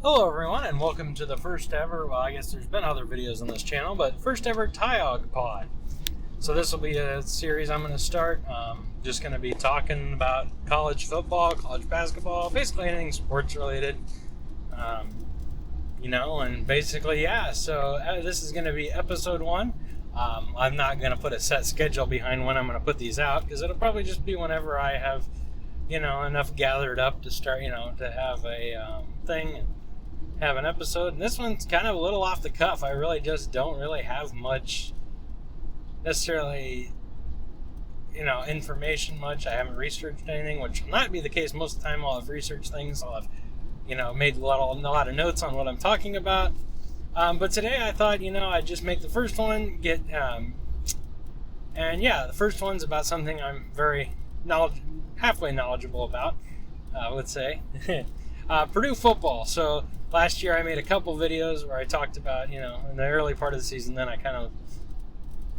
Hello everyone and welcome to the first ever, well I guess there's been other videos on this channel, but first ever Tyog pod. So this will be a series I'm going to start, just going to be talking about college football, college basketball, basically anything sports related, and basically so this is going to be episode 1. I'm not going to put a set schedule behind when I'm going to put these out because it'll probably just be whenever I have, enough gathered up to start, to have a thing and have an episode. And this one's kind of a little off the cuff. I really just don't really have much necessarily, information much. I haven't researched anything, which will not be the case most of the time. I'll have researched things. I'll have, made a lot of notes on what I'm talking about. But today I thought, I'd just make the first one, the first one's about something I'm very halfway knowledgeable about, I would say. Purdue football. So last year I made a couple videos where I talked about, in the early part of the season, then I kind of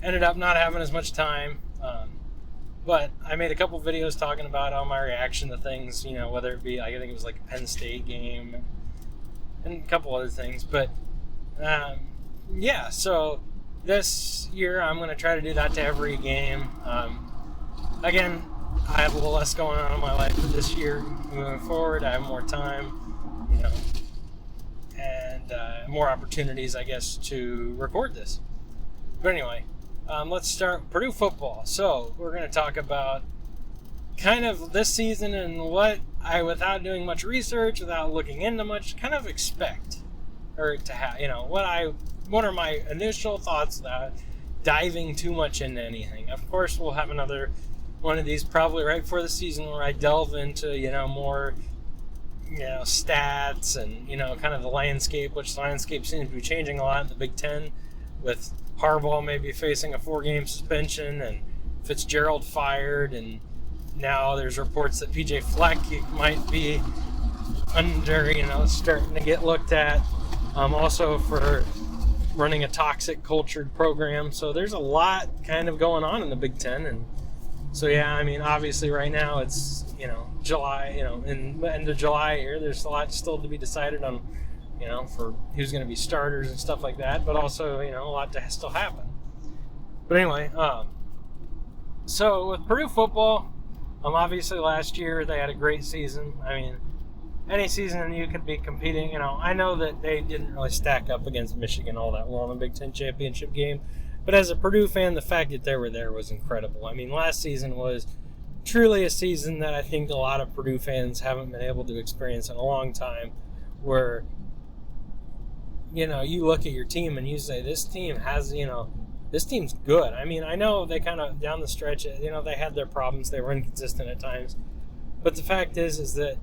ended up not having as much time. But I made a couple videos talking about all my reaction to things, whether it be, I think it was like a Penn State game and a couple other things. But, so this year I'm going to try to do that to every game. Again, I have a little less going on in my life this year. Moving forward, I have more time, and more opportunities, I guess, to record this. But anyway, let's start Purdue football. So we're going to talk about kind of this season and what I, without doing much research, without looking into much, kind of expect, or to have, what are my initial thoughts without diving too much into anything. Of course, we'll have another one of these probably right before the season where I delve into, more, stats and, kind of the landscape, which the landscape seems to be changing a lot in the Big Ten, with Harbaugh maybe facing a 4-game suspension and Fitzgerald fired, and now there's reports that PJ Fleck might be under, starting to get looked at, also for running a toxic cultured program. So there's a lot kind of going on in the Big Ten. And so, obviously right now it's, July, in the end of July here, there's a lot still to be decided on, for who's going to be starters and stuff like that, but also, a lot to still happen. But anyway, so with Purdue football, obviously last year they had a great season. Any season you could be competing, I know that they didn't really stack up against Michigan all that well in the Big Ten championship game. But as a Purdue fan, the fact that they were there was incredible. Last season was truly a season that I think a lot of Purdue fans haven't been able to experience in a long time, where, you look at your team and you say, this team has, this team's good. I know they kind of, down the stretch, they had their problems. They were inconsistent at times. But the fact is that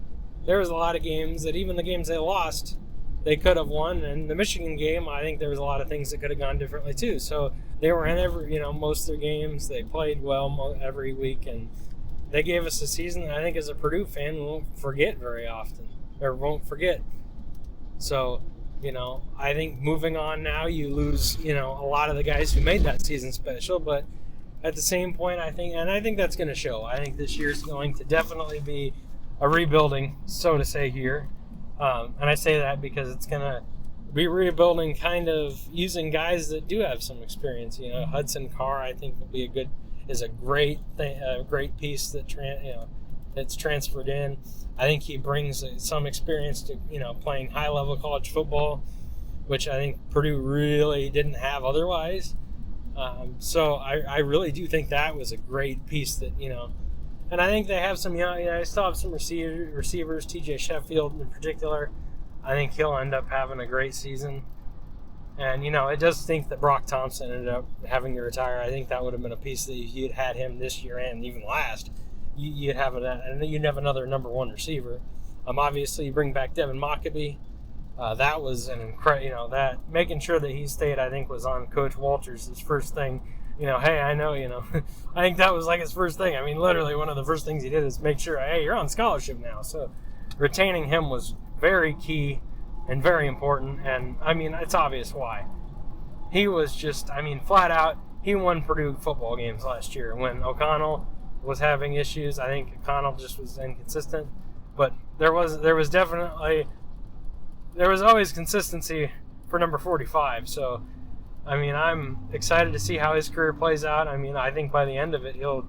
there was a lot of games that even the games they lost, they could have won. And the Michigan game, I think there was a lot of things that could have gone differently too. So they were in every, most of their games. They played well every week, and they gave us a season that I think as a Purdue fan won't forget very often, or won't forget. So, I think moving on now, you lose, a lot of the guys who made that season special. But at the same point, I think that's going to show. I think this year's going to definitely be a rebuilding, so to say, here. And I say that because it's going to be rebuilding kind of using guys that do have some experience. Hudson Carr, I think, is a great thing, a great piece that that's transferred in. I think he brings some experience to, playing high-level college football, which I think Purdue really didn't have otherwise. So I really do think that was a great piece that, and I think they have some I still have some receivers, TJ Sheffield in particular. I think he'll end up having a great season. And, it does think that Brock Thompson ended up having to retire. I think that would have been a piece that you'd had him this year and even last. You'd have another number one receiver. Obviously, you bring back Devin Mockabee. That was an incredible, that making sure that he stayed, I think, was on Coach Walters' first thing. Hey, I know, I think that was like his first thing. Literally one of the first things he did is make sure, hey, you're on scholarship now. So retaining him was very key and very important. And, it's obvious why. He was just, flat out, he won Purdue football games last year. When O'Connell was having issues, I think O'Connell just was inconsistent. But there was definitely there was always consistency for number 45. So, I mean, I'm excited to see how his career plays out. I mean, I think by the end of it, he'll,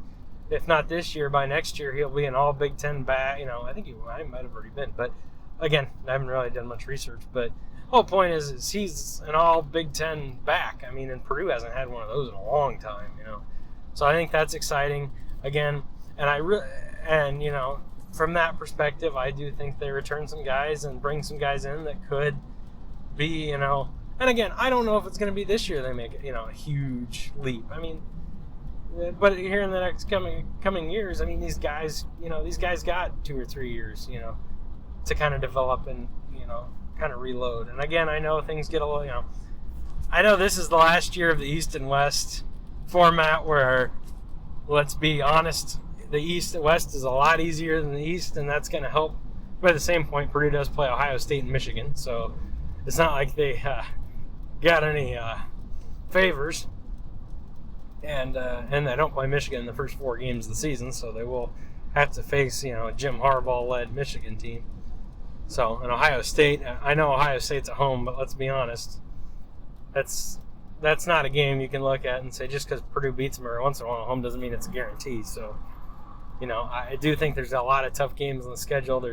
if not this year, by next year, he'll be an all Big Ten back. I think I might have already been. But, again, I haven't really done much research. But the whole point is he's an all Big Ten back. I mean, and Purdue hasn't had one of those in a long time, So I think that's exciting. Again, and from that perspective, I do think they return some guys and bring some guys in that could be, and again, I don't know if it's going to be this year they make, a huge leap. I mean, but here in the next coming years, I mean, these guys got 2 or 3 years, to kind of develop and, kind of reload. And again, I know things get a little, I know this is the last year of the East and West format where, let's be honest, the East and West is a lot easier than the East, and that's going to help. But at the same point, Purdue does play Ohio State and Michigan, so it's not like they got any favors. And they don't play Michigan in the first 4 games of the season, so they will have to face, a Jim Harbaugh-led Michigan team. So, and Ohio State, I know Ohio State's at home, but let's be honest, that's not a game you can look at and say just because Purdue beats them every once in a while at home doesn't mean it's a guarantee. So, I do think there's a lot of tough games on the schedule.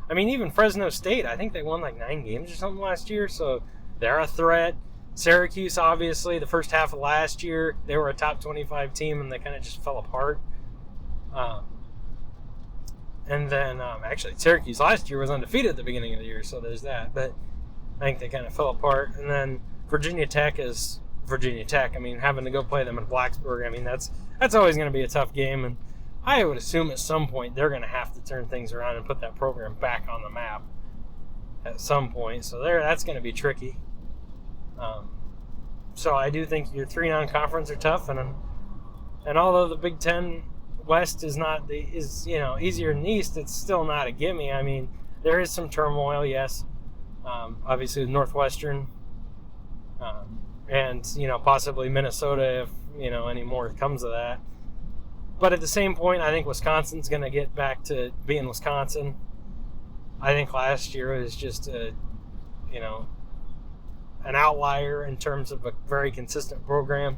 Even Fresno State, I think they won like 9 games or something last year, so they're a threat. Syracuse, obviously, the first half of last year, they were a top 25 team, and they kind of just fell apart. And then, actually, Syracuse last year was undefeated at the beginning of the year, so there's that. But I think they kind of fell apart. And then Virginia Tech is Virginia Tech. I mean, having to go play them in Blacksburg, I mean, that's always going to be a tough game. And I would assume at some point they're going to have to turn things around and put that program back on the map at some point. So that's going to be tricky. So I do think your 3 non-conference are tough, and although the Big Ten West is easier than the East, it's still not a gimme. I mean, there is some turmoil, yes. Obviously with Northwestern, and possibly Minnesota if any more comes of that. But at the same point, I think Wisconsin's going to get back to being Wisconsin. I think last year was just an outlier in terms of a very consistent program.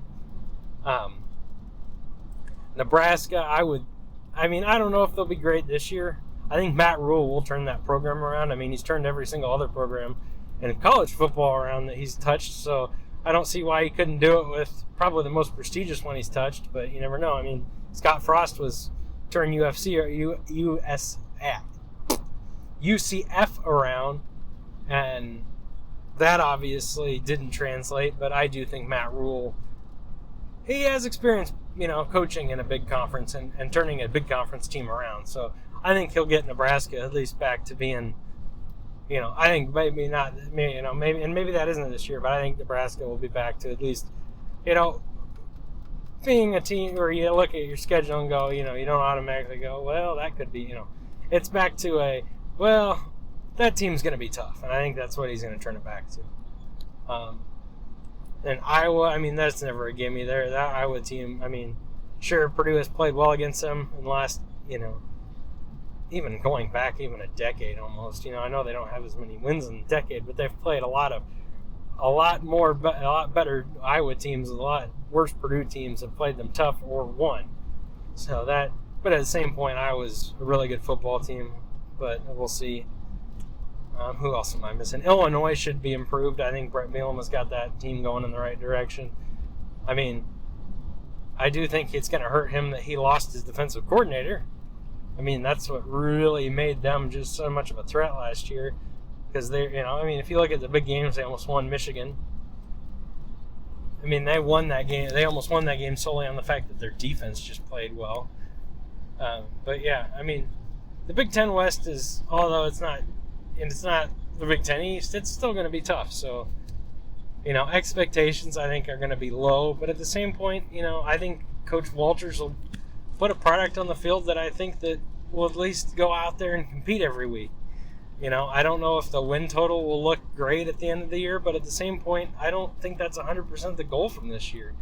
Nebraska, I don't know if they'll be great this year. I think Matt Rule will turn that program around. I mean, he's turned every single other program in college football around that he's touched, so I don't see why he couldn't do it with probably the most prestigious one he's touched, but you never know. I mean, Scott Frost was turning UCF around, and that obviously didn't translate, but I do think Matt Rule, he has experience, coaching in a big conference and turning a big conference team around. So I think he'll get Nebraska at least back to being, I think maybe not, maybe that isn't this year, but I think Nebraska will be back to at least, being a team where you look at your schedule and go, you don't automatically go, well, that could be, it's back to that team's going to be tough, and I think that's what he's going to turn it back to. And Iowa, that's never a gimme there. That Iowa team, sure, Purdue has played well against them in the last, even going back even a decade almost. I know they don't have as many wins in a decade, but they've played a lot better Iowa teams. A lot worse Purdue teams have played them tough or won. So but at the same point, Iowa's a really good football team, but we'll see. Who else am I missing? Illinois should be improved. I think Brett Bielema's got that team going in the right direction. I do think it's going to hurt him that he lost his defensive coordinator. That's what really made them just so much of a threat last year. Because if you look at the big games, they almost won Michigan. They won that game. They almost won that game solely on the fact that their defense just played well. But yeah, the Big Ten West is, although it's not the Big Ten East, it's still going to be tough. So, expectations I think are going to be low. But at the same point, I think Coach Walters will put a product on the field that I think that will at least go out there and compete every week. I don't know if the win total will look great at the end of the year, but at the same point, I don't think that's 100% the goal from this year.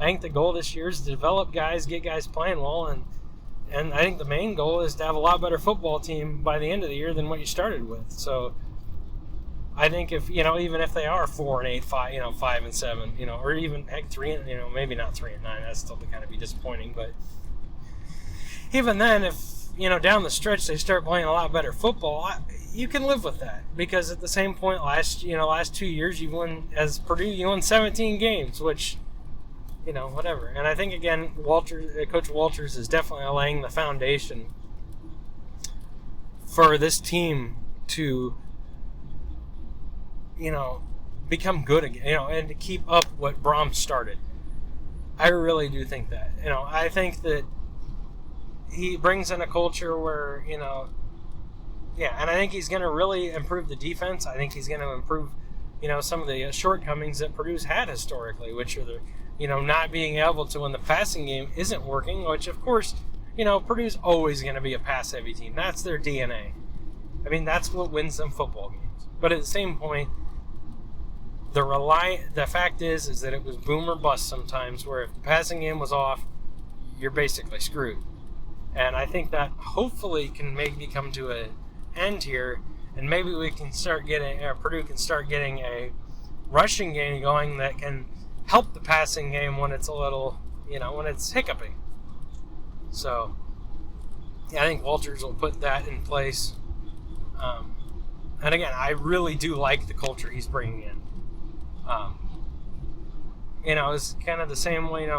I think the goal this year is to develop guys, get guys playing well, and I think the main goal is to have a lot better football team by the end of the year than what you started with. So I think if, even if they are 4-8, 5-7, or even heck 3, maybe not 3-9, that's still kind of be disappointing. But even then, if, down the stretch they start playing a lot better football, you can live with that, because at the same point last 2 years as Purdue, you won 17 games, which, whatever. And I think again, Coach Walters is definitely laying the foundation for this team to, become good again, and to keep up what Brom started. I really do think that. I think that he brings in a culture where, and I think he's going to really improve the defense. I think he's going to improve, some of the shortcomings that Purdue's had historically, which are the, not being able to, when the passing game isn't working, which of course, Purdue's always going to be a pass-heavy team. That's their DNA. I mean, that's what wins them football games. But at the same point, the fact is that it was boom or bust sometimes, where if the passing game was off, you're basically screwed. And I think that hopefully can maybe come to an end here, and maybe we can Purdue can start getting a rushing game going that can help the passing game when it's a little, when it's hiccuping. So, yeah, I think Walters will put that in place. And again, I really do like the culture he's bringing in. It's kind of the same way,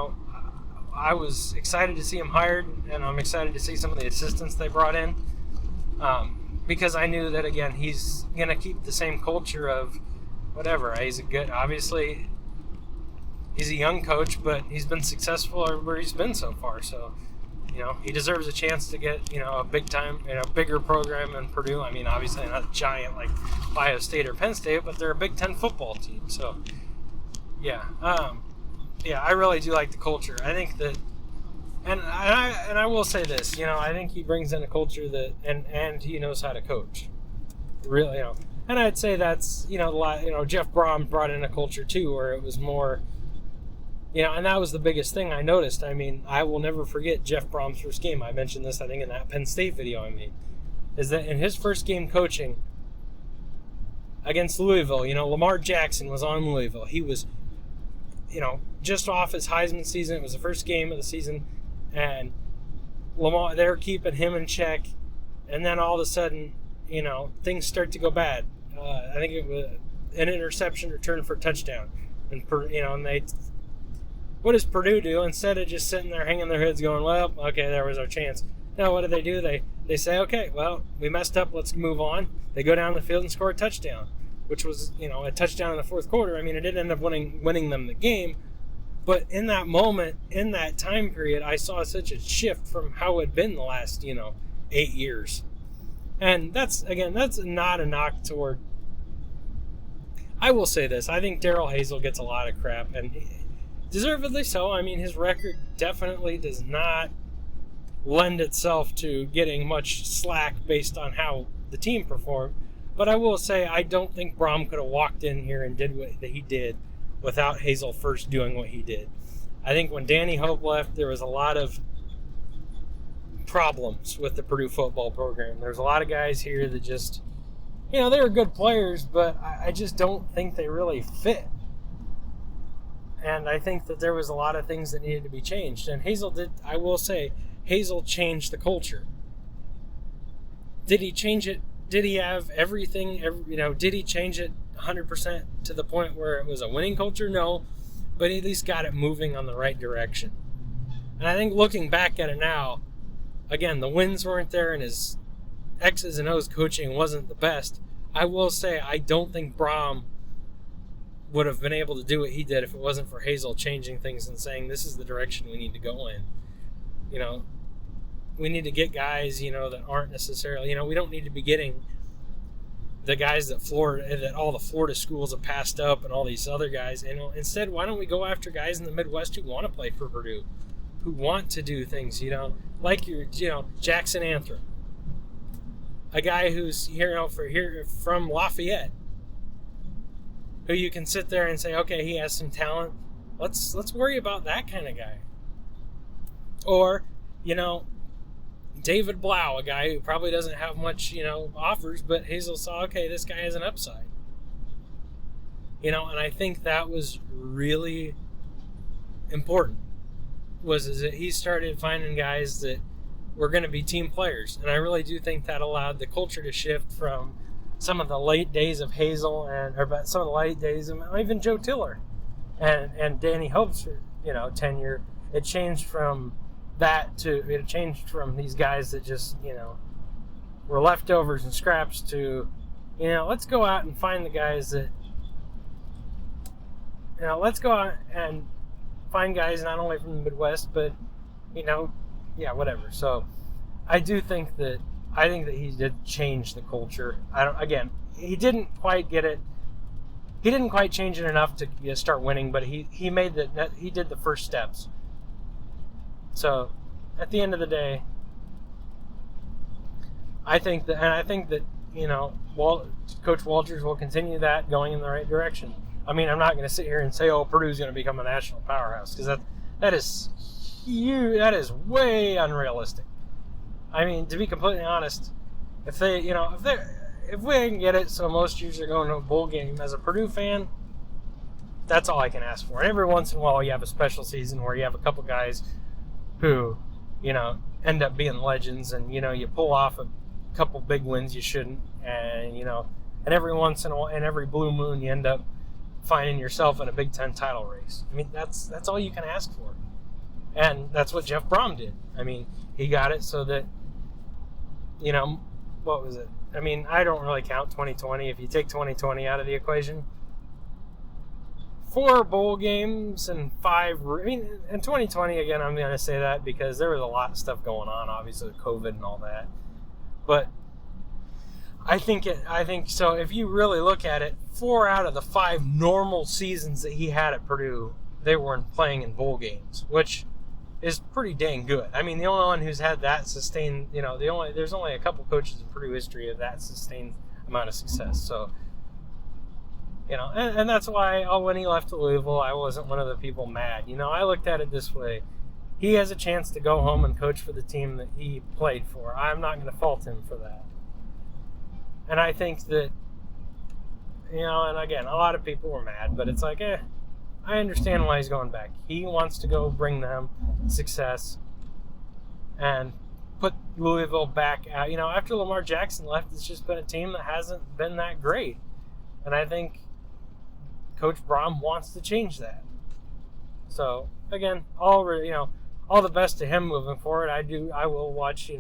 I was excited to see him hired, and I'm excited to see some of the assistants they brought in, because I knew that, again, he's going to keep the same culture of whatever. Obviously, he's a young coach, but he's been successful where he's been so far, so, he deserves a chance to get, a big-time, bigger program in Purdue. I mean, obviously not a giant like Ohio State or Penn State, but they're a Big Ten football team, so, yeah. Yeah, I really do like the culture. I think that, and I will say this, I think he brings in a culture that, and he knows how to coach, really, and I'd say that's, Jeff Brom brought in a culture too, where it was more, and that was the biggest thing I noticed. I mean, I will never forget Jeff Brom's first game. I mentioned this, I think, in that Penn State video I made, is that in his first game coaching against Louisville, Lamar Jackson was on Louisville. He was, just off his Heisman season. It was the first game of the season, and Lamar, they're keeping him in check, and then all of a sudden, things start to go bad. I think it was an interception return for a touchdown, and what does Purdue do? Instead of just sitting there hanging their heads going, well, okay, there was our chance. Now what do? They say, okay, well, we messed up, let's move on. They go down the field and score a touchdown, which was, a touchdown in the fourth quarter. I mean, it did end up winning them the game. But in that moment, in that time period, I saw such a shift from how it had been the last, 8 years. And that's not a knock toward... I will say this. I think Darrell Hazel gets a lot of crap, and deservedly so. I mean, his record definitely does not lend itself to getting much slack based on how the team performed. But I will say, I don't think Brom could have walked in here and did what he did without Hazel first doing what he did. I think when Danny Hope left, there was a lot of problems with the Purdue football program. There's a lot of guys here that just, they were good players, but I just don't think they really fit. And I think that there was a lot of things that needed to be changed. And I will say, Hazel changed the culture. Did he change it? Did he have everything, did he change it 100% to the point where it was a winning culture? No, but he at least got it moving on the right direction. And I think looking back at it now, again, the wins weren't there and his X's and O's coaching wasn't the best. I will say I don't think Brom would have been able to do what he did if it wasn't for Hazel changing things and saying this is the direction we need to go in. We need to get guys, that aren't necessarily, we don't need to be getting the guys that all the Florida schools have passed up and all these other guys. Instead, why don't we go after guys in the Midwest who want to play for Purdue, who want to do things, like Jackson Antrim, a guy who's from Lafayette, who you can sit there and say, okay, he has some talent. Let's worry about that kind of guy. Or, David Blau, a guy who probably doesn't have much, offers, but Hazel saw, okay, this guy has an upside. And I think that was really important, is that he started finding guys that were going to be team players. And I really do think that allowed the culture to shift from some of the late days of Hazel or some of the late days of even Joe Tiller and Danny Hope's, tenure. It changed from these guys that just, were leftovers and scraps to, let's go out and find the guys that, let's go out and find guys not only from the Midwest, but, whatever. So I think that he did change the culture. He didn't quite get it. He didn't quite change it enough to start winning, but he did the first steps. So at the end of the day, I think that Coach Walters will continue that going in the right direction. I mean, I'm not going to sit here and say, Purdue's going to become a national powerhouse, because that is huge. That is way unrealistic. I mean, to be completely honest, if we can get it so most years are going to a bowl game, as a Purdue fan, that's all I can ask for. And every once in a while, you have a special season where you have a couple guys who, end up being legends, and you pull off a couple big wins you shouldn't, and and every once in a while, and every blue moon, you end up finding yourself in a Big Ten title race. I mean, that's all you can ask for, and that's what Jeff Brom did. I mean, he got it so that what was it? I mean, I don't really count 2020. If you take 2020 out of the equation, 4 bowl games and 5. In 2020, again, I'm going to say that because there was a lot of stuff going on, obviously with COVID and all that. But I think so. If you really look at it, 4 out of the 5 normal seasons that he had at Purdue, they weren't playing in bowl games, which is pretty dang good. I mean, the only one who's had that sustained, there's only a couple coaches in Purdue history of that sustained amount of success. So, and that's why when he left to Louisville, I wasn't one of the people mad. I looked at it this way. He has a chance to go home and coach for the team that he played for. I'm not going to fault him for that. And I think that, and again, a lot of people were mad, but it's like, I understand why he's going back. He wants to go bring them success and put Louisville back out. After Lamar Jackson left, it's just been a team that hasn't been that great. And I think Coach Brom wants to change that. So, again, all the best to him moving forward. I will watch,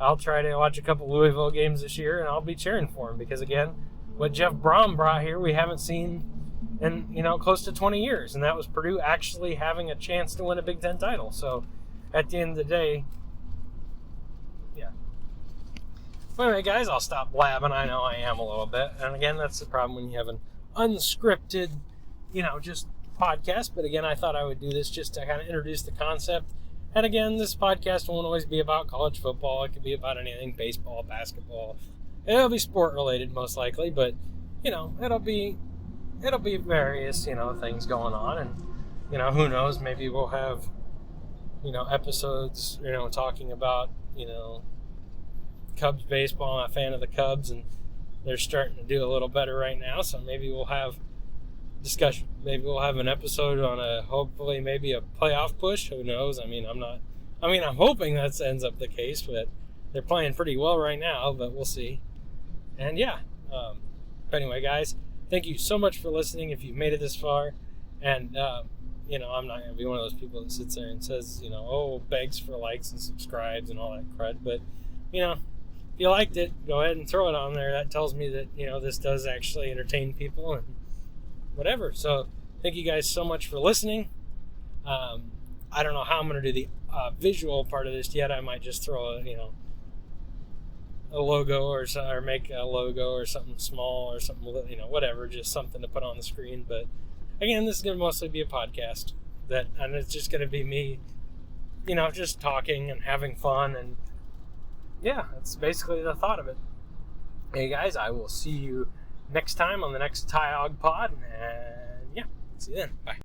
I'll try to watch a couple Louisville games this year, and I'll be cheering for him because, again, what Jeff Brom brought here, we haven't seen in, close to 20 years, and that was Purdue actually having a chance to win a Big Ten title. So, at the end of the day, yeah. Well, anyway, guys, I'll stop blabbing. I know I am a little bit. And, again, that's the problem when you have an unscripted, just podcast. But, again, I thought I would do this just to kind of introduce the concept. And again, this podcast won't always be about college football. It could be about anything, baseball, basketball. It'll be sport related most likely, but it'll be various, things going on, and who knows, maybe we'll have episodes, talking about, Cubs baseball. I'm a fan of the Cubs, and they're starting to do a little better right now, so maybe we'll have discussion. Maybe we'll have an episode on hopefully maybe a playoff push. Who knows? I'm hoping that ends up the case, but they're playing pretty well right now, but we'll see. And yeah, but anyway, guys, thank you so much for listening if you've made it this far. And, I'm not going to be one of those people that sits there and says, begs for likes and subscribes and all that crud. But, if you liked it, go ahead and throw it on there. That tells me that, this does actually entertain people and whatever. So thank you guys so much for listening. I don't know how I'm going to do the visual part of this yet. I might just throw a logo or make a logo or something small or something, whatever, just something to put on the screen. But again, this is going to mostly be a podcast and it's just going to be me, just talking and having fun. And yeah, that's basically the thought of it. Hey guys, I will see you next time on the next Tyog pod, and yeah, see you then. Bye.